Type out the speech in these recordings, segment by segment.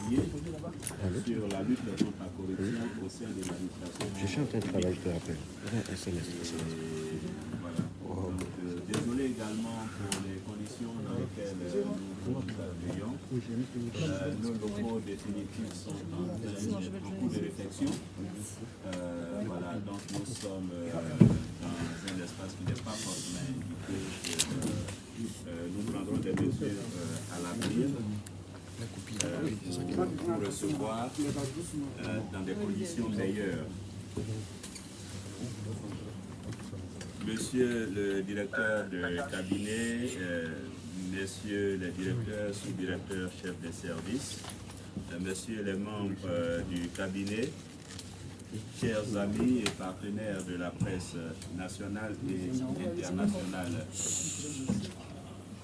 Cordier sur la lutte contre la corruption au sein de l'administration. Je suis en train de travailler, je te rappelle. SMS. Voilà. Donc, désolé également pour les conditions dans lesquelles nous travaillons. Nos locaux définitifs sont en beaucoup de réflexion. Voilà, donc nous sommes dans un espace qui n'est pas forcément indiqué. Nous prendrons des mesures à l'avenir pour recevoir dans des conditions meilleures. Monsieur le directeur de cabinet, messieurs les directeurs, sous-directeurs, chefs de service, messieurs les membres du cabinet, chers amis et partenaires de la presse nationale et internationale,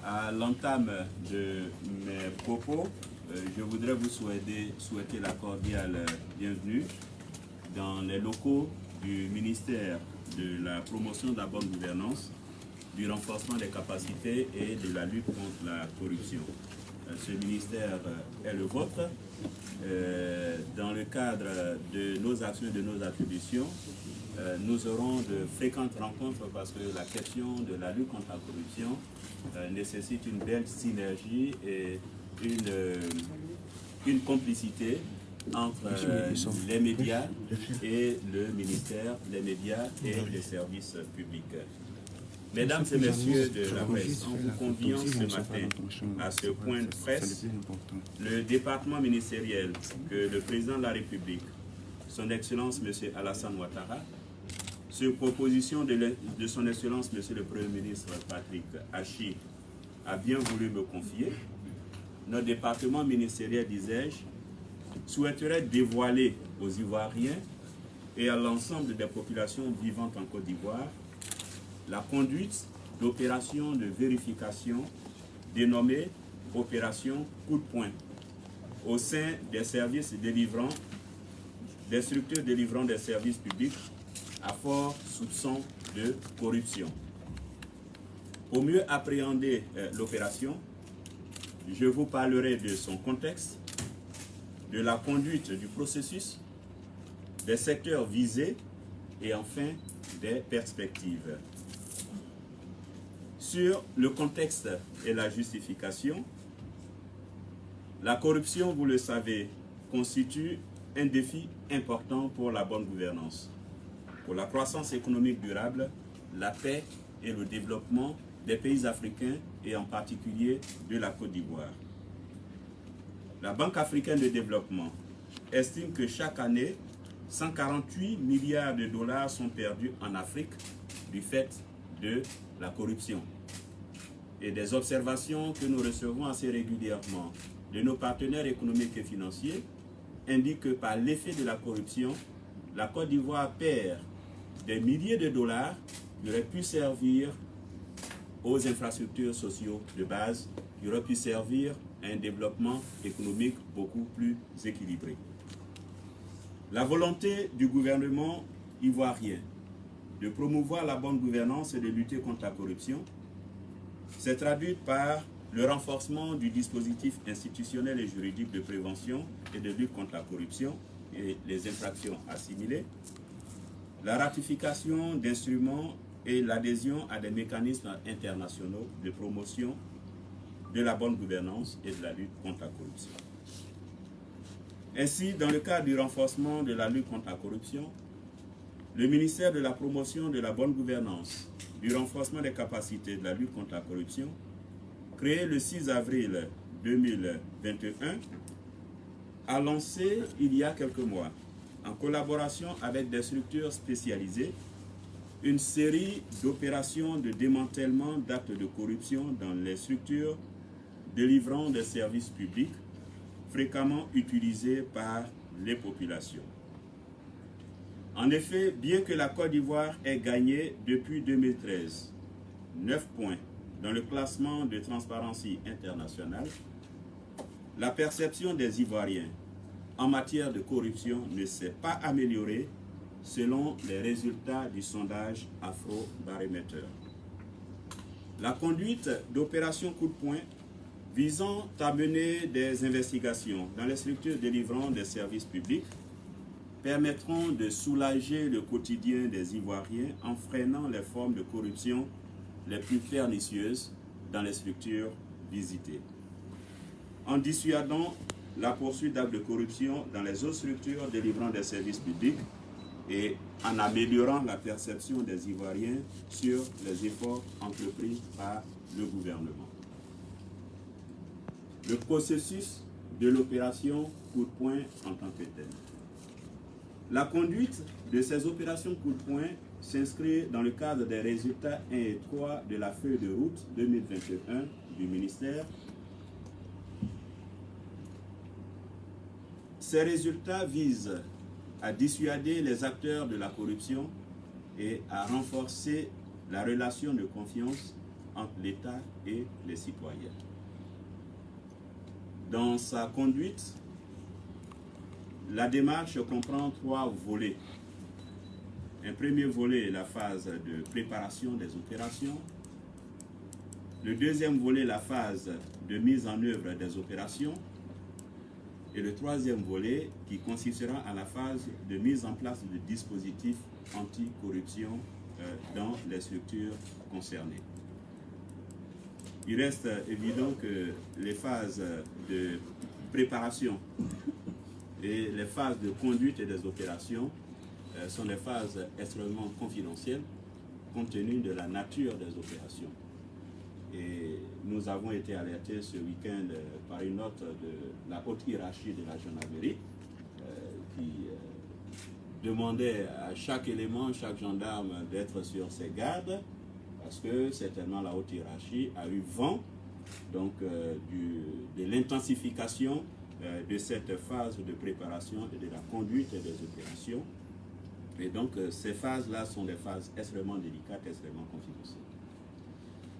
à l'entame de mes propos, je voudrais vous souhaiter la cordiale bienvenue dans les locaux du ministère de la promotion de la bonne gouvernance, du renforcement des capacités et de la lutte contre la corruption. Ce ministère est le vôtre. Dans le cadre de nos actions et de nos attributions, nous aurons de fréquentes rencontres parce que la question de la lutte contre la corruption nécessite une belle synergie et une complicité entre les médias et le ministère, les médias et les services publics. Mesdames et messieurs de la presse, en vous conviant ce matin à ce point de presse, le département ministériel que le président de la République, son Excellence M. Alassane Ouattara, sur proposition de son Excellence M. le Premier ministre Patrick Hachi, a bien voulu me confier, notre département ministériel, disais-je, souhaiterait dévoiler aux Ivoiriens et à l'ensemble des populations vivantes en Côte d'Ivoire la conduite d'opérations de vérification dénommée Opération Coup de poing au sein des services délivrant, des structures délivrant des services publics à fort soupçon de corruption. Pour mieux appréhender l'opération, je vous parlerai de son contexte, de la conduite du processus, des secteurs visés et enfin des perspectives. Sur le contexte et la justification, la corruption, vous le savez, constitue un défi important pour la bonne gouvernance, pour la croissance économique durable, la paix et le développement des pays africains et en particulier de la Côte d'Ivoire. La Banque africaine de développement estime que chaque année, 148 milliards de dollars sont perdus en Afrique du fait de la corruption. Et des observations que nous recevons assez régulièrement de nos partenaires économiques et financiers indiquent que par l'effet de la corruption, la Côte d'Ivoire perd des milliers de dollars qui auraient pu servir aux infrastructures sociaux de base, qui auraient pu servir à un développement économique beaucoup plus équilibré. La volonté du gouvernement ivoirien de promouvoir la bonne gouvernance et de lutter contre la corruption s'est traduite par le renforcement du dispositif institutionnel et juridique de prévention et de lutte contre la corruption et les infractions assimilées, la ratification d'instruments et l'adhésion à des mécanismes internationaux de promotion de la bonne gouvernance et de la lutte contre la corruption. Ainsi, dans le cadre du renforcement de la lutte contre la corruption, le ministère de la promotion de la bonne gouvernance, du renforcement des capacités de la lutte contre la corruption, créé le 6 avril 2021, a lancé il y a quelques mois, en collaboration avec des structures spécialisées, une série d'opérations de démantèlement d'actes de corruption dans les structures délivrant des services publics fréquemment utilisés par les populations. En effet, bien que la Côte d'Ivoire ait gagné depuis 2013 9 points dans le classement de Transparency International, la perception des Ivoiriens en matière de corruption ne s'est pas améliorée selon les résultats du sondage Afrobarometer. La conduite d'opérations coup de poing visant à mener des investigations dans les structures délivrant des services publics permettront de soulager le quotidien des Ivoiriens en freinant les formes de corruption les plus pernicieuses dans les structures visitées, en dissuadant la poursuite d'actes de corruption dans les autres structures délivrant des services publics et en améliorant la perception des Ivoiriens sur les efforts entrepris par le gouvernement. Le processus de l'opération coup de poing en tant que tel. La conduite de ces opérations coup de poing s'inscrit dans le cadre des résultats 1 et 3 de la feuille de route 2021 du ministère. Ces résultats visent à dissuader les acteurs de la corruption et à renforcer la relation de confiance entre l'État et les citoyens. Dans sa conduite, la démarche comprend 3 volets. Un premier volet est la phase de préparation des opérations. Le deuxième volet, la phase de mise en œuvre des opérations. Et le troisième volet qui consistera à la phase de mise en place de dispositifs anticorruption dans les structures concernées. Il reste évident que les phases de préparation et les phases de conduite et des opérations sont des phases extrêmement confidentielles compte tenu de la nature des opérations. Et nous avons été alertés ce week-end par une note de la haute hiérarchie de la gendarmerie qui demandait à chaque élément, chaque gendarme d'être sur ses gardes parce que certainement la haute hiérarchie a eu vent donc, de l'intensification de cette phase de préparation et de la conduite des opérations. Et donc ces phases-là sont des phases extrêmement délicates, extrêmement confidentielles.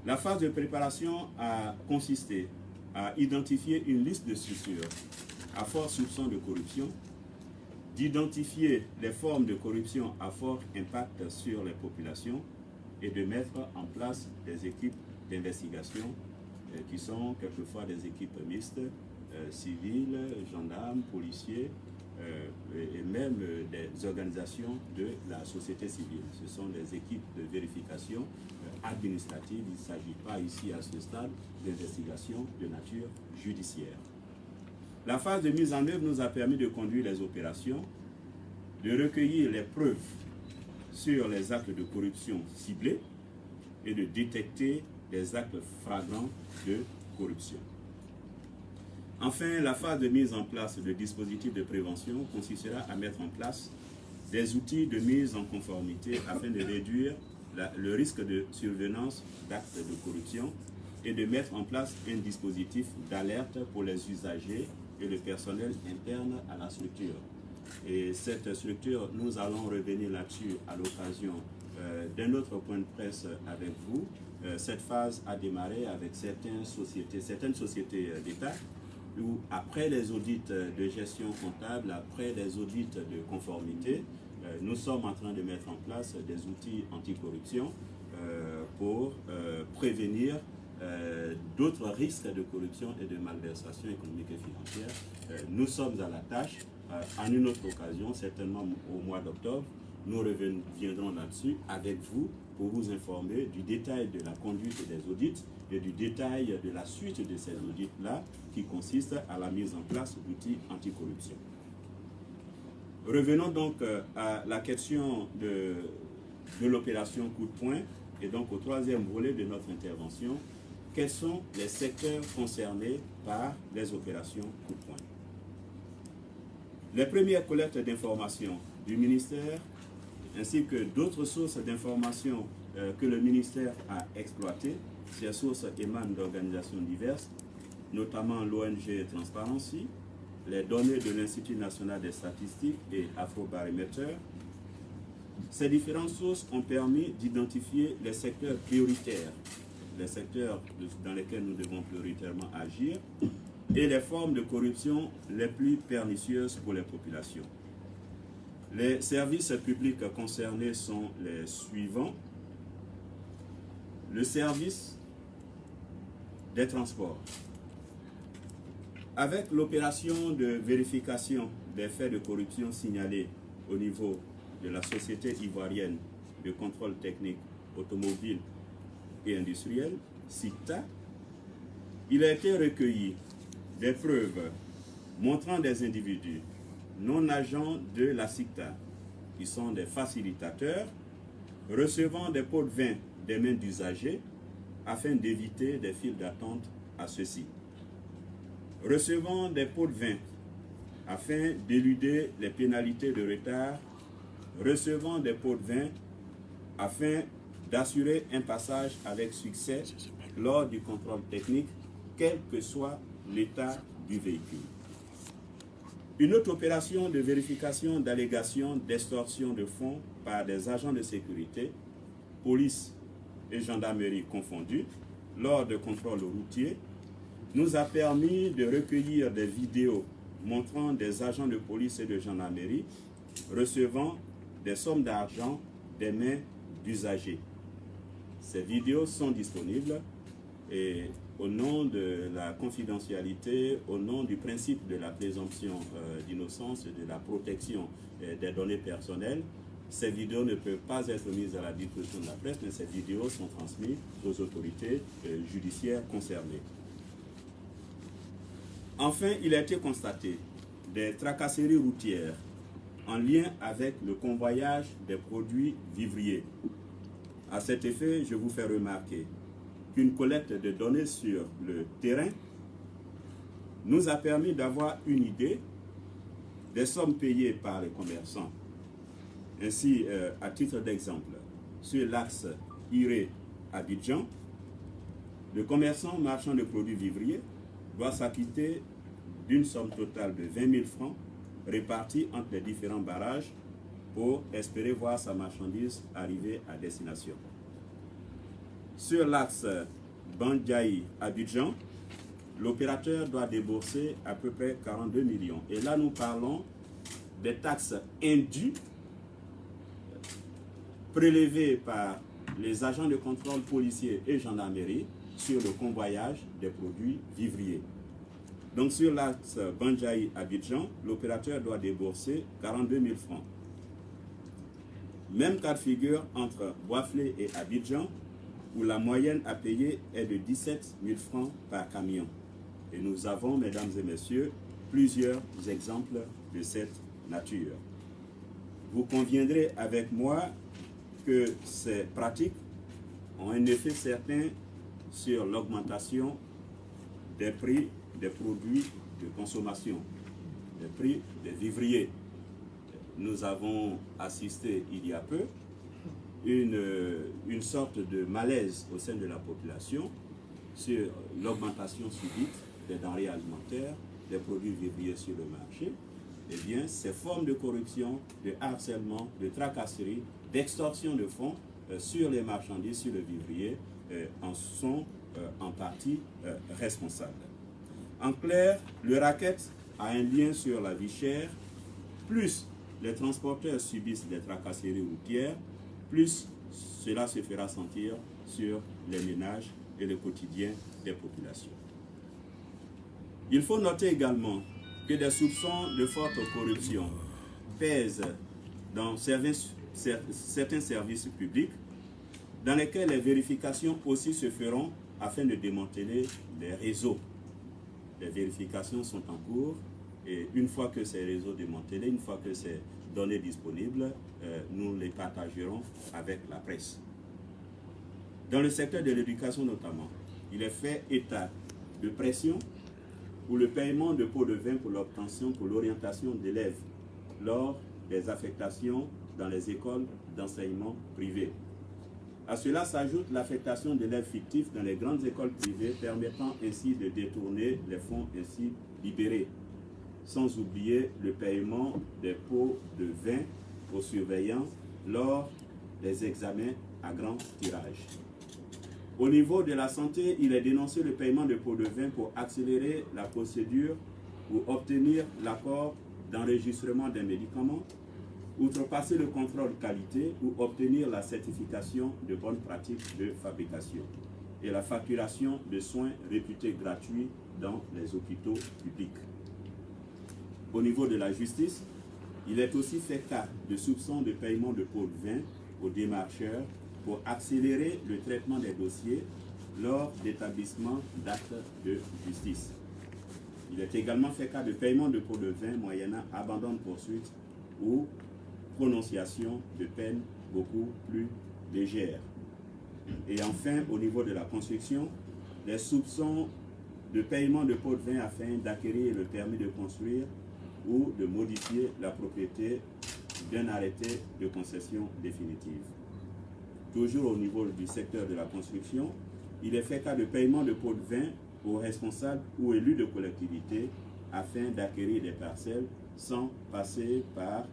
La phase de préparation a consisté à identifier une liste de structures à fort soupçon de corruption, d'identifier les formes de corruption à fort impact sur les populations et de mettre en place des équipes d'investigation qui sont quelquefois des équipes mixtes, civiles, gendarmes, policiers et même des organisations de la société civile. Ce sont des équipes de vérification administrative. Il ne s'agit pas ici à ce stade d'investigation de nature judiciaire. La phase de mise en œuvre nous a permis de conduire les opérations, de recueillir les preuves sur les actes de corruption ciblés et de détecter des actes flagrants de corruption. Enfin, la phase de mise en place de dispositifs de prévention consistera à mettre en place des outils de mise en conformité afin de réduire le risque de survenance d'actes de corruption et de mettre en place un dispositif d'alerte pour les usagers et le personnel interne à la structure. Et cette structure, nous allons revenir là-dessus à l'occasion d'un autre point de presse avec vous. Cette phase a démarré avec certaines sociétés d'État où après les audits de gestion comptable, après les audits de conformité, nous sommes en train de mettre en place des outils anticorruption pour prévenir d'autres risques de corruption et de malversation économique et financière. Nous sommes à la tâche. En une autre occasion, certainement au mois d'octobre, nous reviendrons là-dessus avec vous pour vous informer du détail de la conduite des audits et du détail de la suite de ces audits-là qui consiste à la mise en place d'outils anticorruption. Revenons donc à la question de l'opération coup de poing et donc au troisième volet de notre intervention. Quels sont les secteurs concernés par les opérations coup de poing? Les premières collectes d'informations du ministère ainsi que d'autres sources d'informations que le ministère a exploitées. Ces sources émanent d'organisations diverses, notamment l'ONG Transparency, les données de l'Institut national des statistiques et Afrobarometer. Ces différentes sources ont permis d'identifier les secteurs prioritaires, les secteurs dans lesquels nous devons prioritairement agir, et les formes de corruption les plus pernicieuses pour les populations. Les services publics concernés sont les suivants. Le service des transports, Avec l'opération de vérification des faits de corruption signalés au niveau de la Société ivoirienne de contrôle technique automobile et industriel, SICTA, il a été recueilli des preuves montrant des individus non agents de la SICTA, qui sont des facilitateurs, recevant des pots de vin des mains d'usagers afin d'éviter des files d'attente à ceux-ci. Recevant des pots de vin afin d'éluder les pénalités de retard, recevant des pots de vin afin d'assurer un passage avec succès lors du contrôle technique, quel que soit l'état du véhicule. Une autre opération de vérification d'allégations d'extorsion de fonds par des agents de sécurité, police et gendarmerie confondus, lors de contrôles routiers, nous a permis de recueillir des vidéos montrant des agents de police et de gendarmerie recevant des sommes d'argent des mains d'usagers. Ces vidéos sont disponibles et au nom de la confidentialité, au nom du principe de la présomption d'innocence et de la protection des données personnelles, ces vidéos ne peuvent pas être mises à la disposition de la presse, mais ces vidéos sont transmises aux autorités judiciaires concernées. Enfin, il a été constaté des tracasseries routières en lien avec le convoyage des produits vivriers. À cet effet, je vous fais remarquer qu'une collecte de données sur le terrain nous a permis d'avoir une idée des sommes payées par les commerçants. Ainsi, à titre d'exemple, sur l'axe Iré-Abidjan, le commerçant marchand de produits vivriers doit s'acquitter d'une somme totale de 20 000 francs répartie entre les différents barrages pour espérer voir sa marchandise arriver à destination. Sur l'axe Bandjaï-Abidjan, l'opérateur doit débourser à peu près 42 millions. Et là, nous parlons des taxes indues prélevées par les agents de contrôle policiers et gendarmerie sur le convoyage des produits vivriers. Donc sur l'axe Bandjaï-Abidjan, l'opérateur doit débourser 42 000 francs. Même cas de figure entre Boisflé et Abidjan, où la moyenne à payer est de 17 000 francs par camion. Et nous avons, mesdames et messieurs, plusieurs exemples de cette nature. Vous conviendrez avec moi que ces pratiques ont un effet certain sur l'augmentation des prix des produits de consommation, des prix des vivriers. Nous avons assisté il y a peu une sorte de malaise au sein de la population sur l'augmentation subite des denrées alimentaires, des produits vivriers sur le marché. Eh bien, ces formes de corruption, de harcèlement, de tracasserie, d'extorsion de fonds sur les marchandises, sur le vivrier, en sont en partie responsables. En clair, le racket a un lien sur la vie chère, plus les transporteurs subissent des tracasseries routières, plus cela se fera sentir sur les ménages et le quotidien des populations. Il faut noter également que des soupçons de forte corruption pèsent dans certains services publics, dans lesquels les vérifications aussi se feront afin de démanteler les réseaux. Les vérifications sont en cours et une fois que ces réseaux démantelés, une fois que ces données disponibles, nous les partagerons avec la presse. Dans le secteur de l'éducation notamment, il est fait état de pression pour le paiement de pots de vin pour l'obtention, pour l'orientation d'élèves lors des affectations dans les écoles d'enseignement privées. À cela s'ajoute l'affectation d'élèves fictifs dans les grandes écoles privées, permettant ainsi de détourner les fonds ainsi libérés, sans oublier le paiement des pots de vin aux surveillants lors des examens à grand tirage. Au niveau de la santé, il est dénoncé le paiement de pots de vin pour accélérer la procédure ou obtenir l'accord d'enregistrement d'un médicament, outrepasser le contrôle qualité ou obtenir la certification de bonnes pratiques de fabrication et la facturation de soins réputés gratuits dans les hôpitaux publics. Au niveau de la justice, il est aussi fait cas de soupçons de paiement de pots de vin aux démarcheurs pour accélérer le traitement des dossiers lors d'établissement d'actes de justice. Il est également fait cas de paiement de pots de vin moyennant abandon de poursuite ou prononciation de peines beaucoup plus légères. Et enfin, au niveau de la construction, les soupçons de paiement de pots de vin afin d'acquérir le permis de construire ou de modifier la propriété d'un arrêté de concession définitive. Toujours au niveau du secteur de la construction, il est fait cas de paiement de pots de vin aux responsables ou élus de collectivités afin d'acquérir des parcelles sans passer par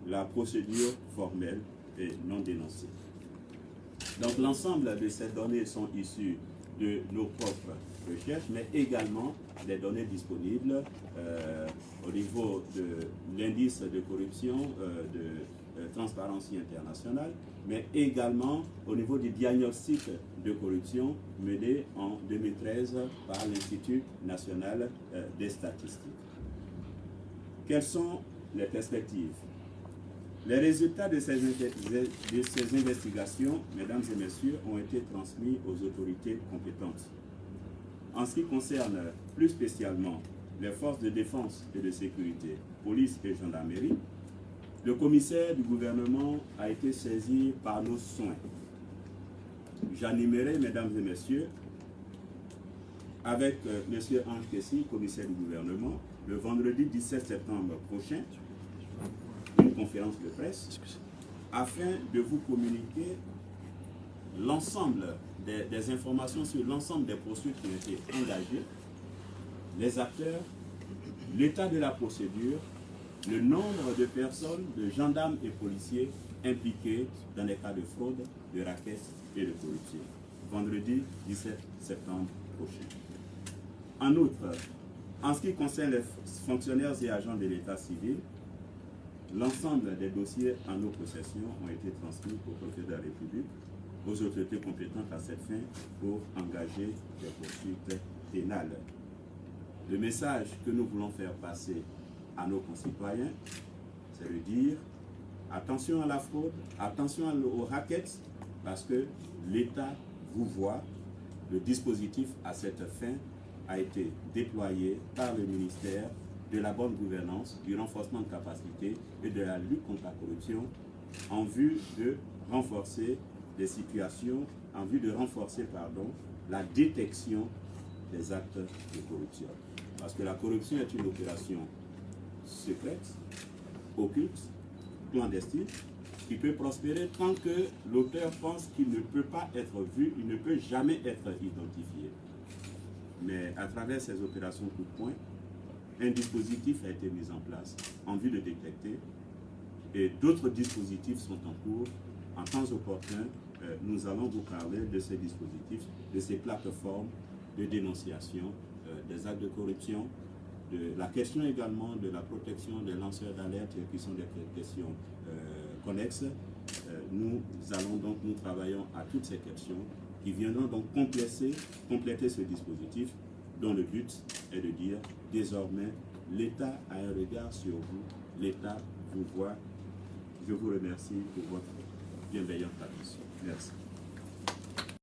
la procédure formelle et non dénoncée. Donc l'ensemble de ces données sont issues de nos propres recherches, mais également des données disponibles au niveau de l'indice de corruption de Transparency International, mais également au niveau du diagnostic de corruption mené en 2013 par l'Institut national des statistiques. Quelles sont les perspectives? Les résultats de ces investigations, mesdames et messieurs, ont été transmis aux autorités compétentes. En ce qui concerne plus spécialement les forces de défense et de sécurité, police et gendarmerie, le commissaire du gouvernement a été saisi par nos soins. J'animerai, mesdames et messieurs, avec M. Ange Kessi, commissaire du gouvernement, le vendredi 17 septembre prochain, une conférence de presse, afin de vous communiquer l'ensemble des informations sur l'ensemble des poursuites qui ont été engagées, les acteurs, l'état de la procédure, le nombre de personnes, de gendarmes et policiers impliqués dans des cas de fraude, de raquettes et de corruption. Vendredi 17 septembre prochain. En outre, en ce qui concerne les fonctionnaires et agents de l'état civil, l'ensemble des dossiers en nos possessions ont été transmis au procureur de la République, aux autorités compétentes à cette fin pour engager des poursuites pénales. Le message que nous voulons faire passer à nos concitoyens, c'est de dire attention à la fraude, attention aux rackets, parce que l'État vous voit. Le dispositif à cette fin a été déployé par le ministère de la bonne gouvernance, du renforcement de capacité et de la lutte contre la corruption en vue de renforcer les situations, en vue de renforcer, la détection des actes de corruption. Parce que la corruption est une opération secrète, occulte, clandestine, qui peut prospérer tant que l'auteur pense qu'il ne peut pas être vu, il ne peut jamais être identifié. Mais à travers ces opérations coup de poing, un dispositif a été mis en place en vue de détecter et d'autres dispositifs sont en cours. En temps opportun, nous allons vous parler de ces dispositifs, de ces plateformes de dénonciation des actes de corruption, de la question également de la protection des lanceurs d'alerte qui sont des questions connexes. Nous allons donc, nous travaillons à toutes ces questions qui viendront donc compléter ce dispositif dont le but est de dire désormais l'État a un regard sur vous, l'État vous voit. Je vous remercie pour votre bienveillante attention. Merci.